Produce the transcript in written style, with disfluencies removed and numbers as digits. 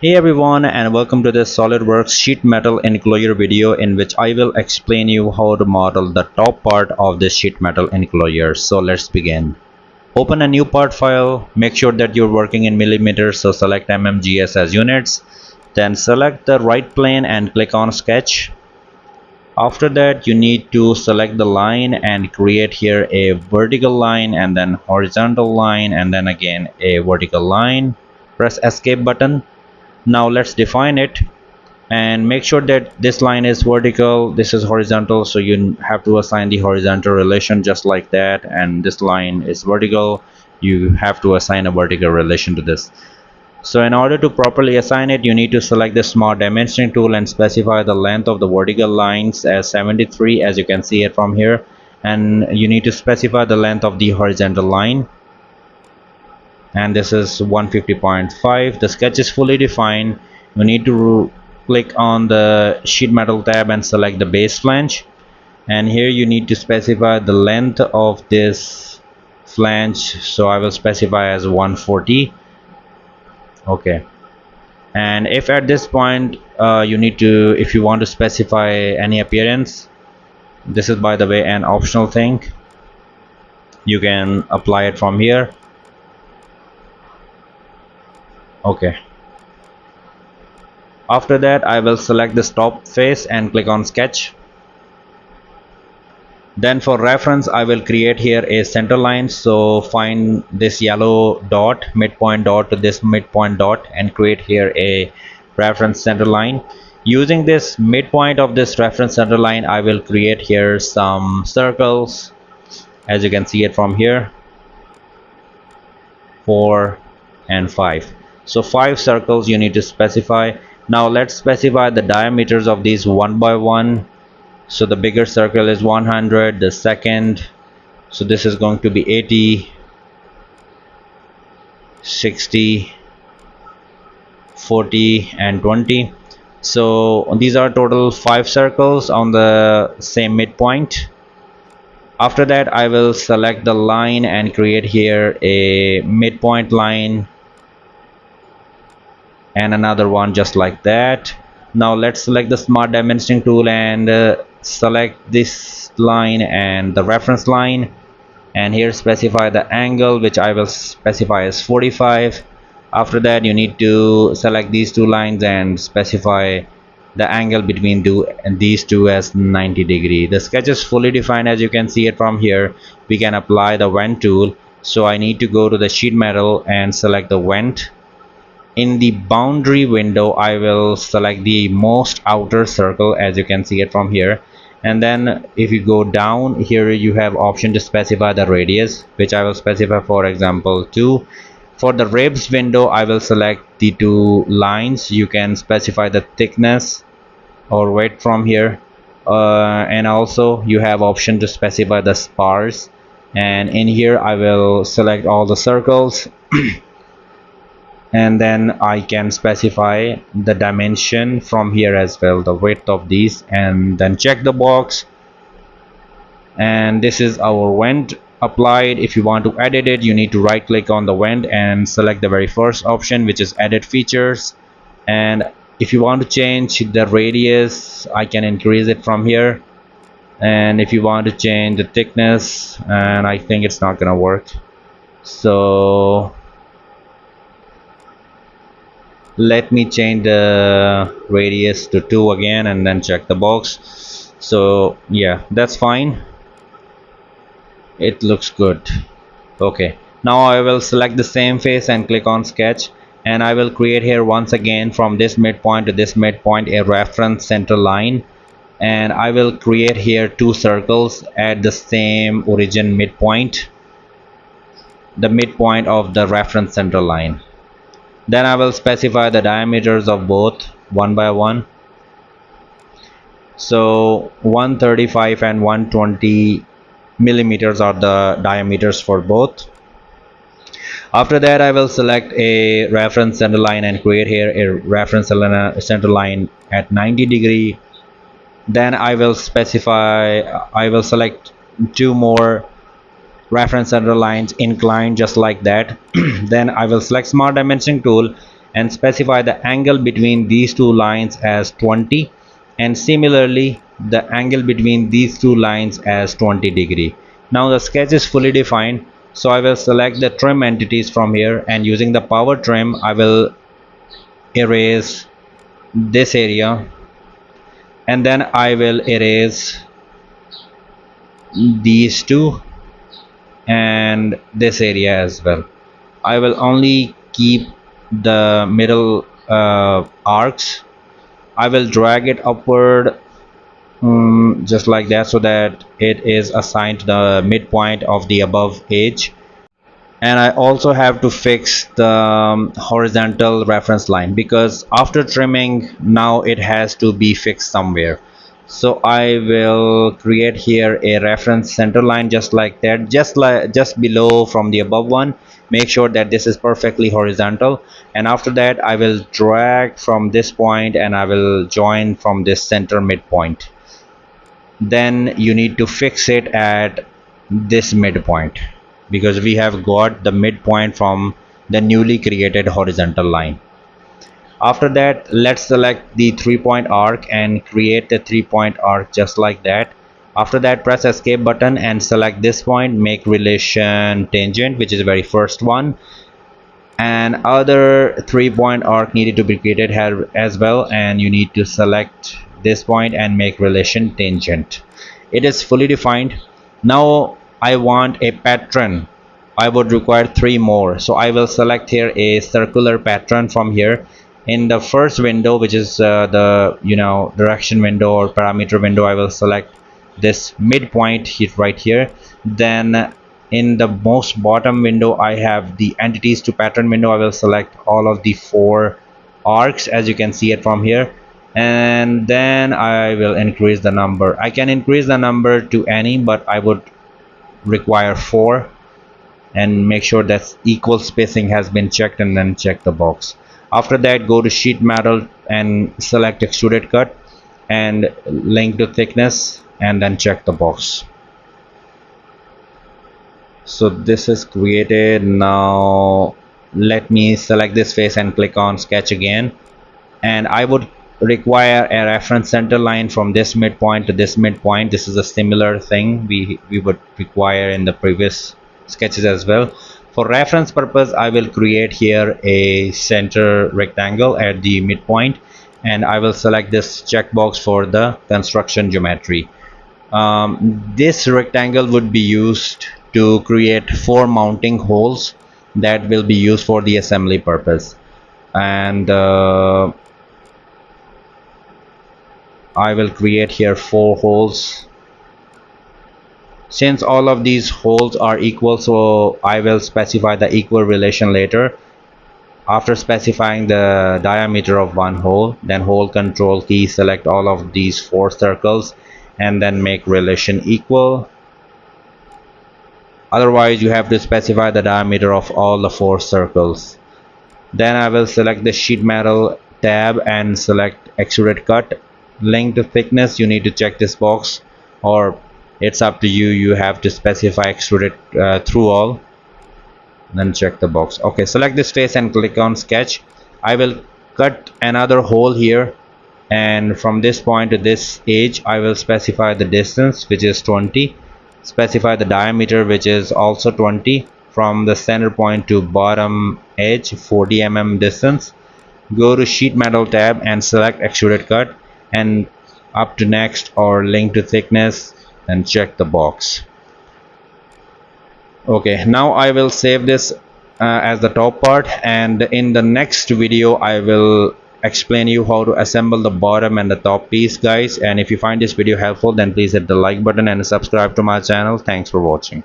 Hey everyone, and welcome to this SOLIDWORKS Sheet Metal Enclosure video in which I will explain you how to model the top part of this sheet metal enclosure. So let's begin. Open a new part file, make sure that you're working in millimeters, so select mmgs as units. Then select the right plane and click on sketch. After that you need to select the line and create here a vertical line and then horizontal line and then again a vertical line. Press escape button. Now let's define it and make sure that this line is vertical, this is horizontal, so you have to assign the horizontal relation just like that, and this line is vertical, you have to assign a vertical relation to this. So in order to properly assign it, you need to select the smart dimensioning tool and specify the length of the vertical lines as 73, as you can see it from here, and you need to specify the length of the horizontal line, and this is 150.5. The sketch is fully defined. You need to click on the sheet metal tab and select the base flange, and here you need to specify the length of this flange, so I will specify as 140. Okay, and if at this point you need to, if you want to specify any appearance, this is by the way an optional thing, you can apply it from here. Okay, after that I will select this top face and click on sketch. Then for reference I will create here a center line, so find this yellow dot, midpoint dot to this midpoint dot, and create here a reference center line. Using this midpoint of this reference center line, I will create here some circles, as you can see it from here, 4 and 5. So 5 circles you need to specify. Now let's specify the diameters of these one by one. So the bigger circle is 100, the second, so this is going to be 80, 60, 40 and 20. So these are total 5 circles on the same midpoint. After that I will select the line and create here a midpoint line and another one just like that. Now let's select the smart dimensioning tool and select this line and the reference line, and here specify the angle, which I will specify as 45. After that you need to select these two lines and specify the angle between these two as 90 degree. The sketch is fully defined, as you can see it from here. We can apply the vent tool, so I need to go to the sheet metal and select the vent. In the boundary window I will select the most outer circle, as you can see it from here, and then if you go down here you have option to specify the radius, which I will specify for example 2. For the ribs window I will select the two lines. You can specify the thickness or width from here, and also you have option to specify the spars, and in here I will select all the circles and then I can specify the dimension from here as well, the width of these, and then check the box, and this is our vent applied. If you want to edit it, you need to right click on the vent and select the very first option, which is edit features, and if you want to change the radius I can increase it from here, and if you want to change the thickness, and I think it's not gonna work, so let me change the radius to 2 again and then check the box. So yeah, that's fine, it looks good. Okay, now I will select the same face and click on sketch, and I will create here once again from this midpoint to this midpoint a reference center line, and I will create here 2 circles at the same origin midpoint, the midpoint of the reference center line. Then I will specify the diameters of both one by one. So 135 and 120 millimeters are the diameters for both. After that I will select a reference center line and create here a reference center line at 90 degree. Then I will select 2 more reference center lines inclined just like that. Then I will select smart dimensioning tool and specify the angle between these two lines as 20, and similarly the angle between these two lines as 20°. Now the sketch is fully defined, so I will select the trim entities from here, and using the power trim I will erase this area, and then I will erase these two and this area as well. I will only keep the middle arcs. I will drag it upward just like that, so that it is assigned to the midpoint of the above edge. And I also have to fix the horizontal reference line, because after trimming now it has to be fixed somewhere. So I will create here a reference center line just like that, just below from the above one. Make sure that this is perfectly horizontal, and after that I will drag from this point and I will join from this center midpoint. Then you need to fix it at this midpoint, because we have got the midpoint from the newly created horizontal line. After that, let's select the 3-point arc and create the 3-point arc just like that. After that, press escape button and select this point, make relation tangent, which is the very first one, and other 3-point arc needed to be created here as well, and you need to select this point and make relation tangent. It is fully defined. Now I want a pattern. I would require 3 more, so I will select here a circular pattern from here. In the first window, which is the direction window or parameter window, I will select this midpoint right here. Then in the most bottom window, I have the entities to pattern window. I will select all of the 4 arcs, as you can see it from here, and then I will increase the number. I can increase the number to any, but I would require 4, and make sure that equal spacing has been checked, and then check the box. After that, go to sheet metal and select extruded cut and link to thickness, and then check the box. So this is created. Now let me select this face and click on sketch again, and I would require a reference center line from this midpoint to this midpoint. This is a similar thing we would require in the previous sketches as well. For reference purpose, I will create here a center rectangle at the midpoint, and I will select this checkbox for the construction geometry. This rectangle would be used to create 4 mounting holes that will be used for the assembly purpose, and I will create here 4 holes. Since all of these holes are equal, so I will specify the equal relation later. After specifying the diameter of one hole, then hold control key, select all of these 4 circles, and then make relation equal. Otherwise you have to specify the diameter of all the 4 circles. Then I will select the sheet metal tab and select extruded cut. Link to thickness, you need to check this box, or it's up to you. You have to specify extruded through all, then check the box. Okay, select this face and click on sketch. I will cut another hole here, and from this point to this edge I will specify the distance, which is 20. Specify the diameter, which is also 20. From the center point to bottom edge, 40 mm distance. Go to sheet metal tab and select extruded cut, and up to next or link to thickness, and check the box. Okay, now I will save this as the top part, and in the next video I will explain you how to assemble the bottom and the top piece, guys. And if you find this video helpful, then please hit the like button and subscribe to my channel. Thanks for watching.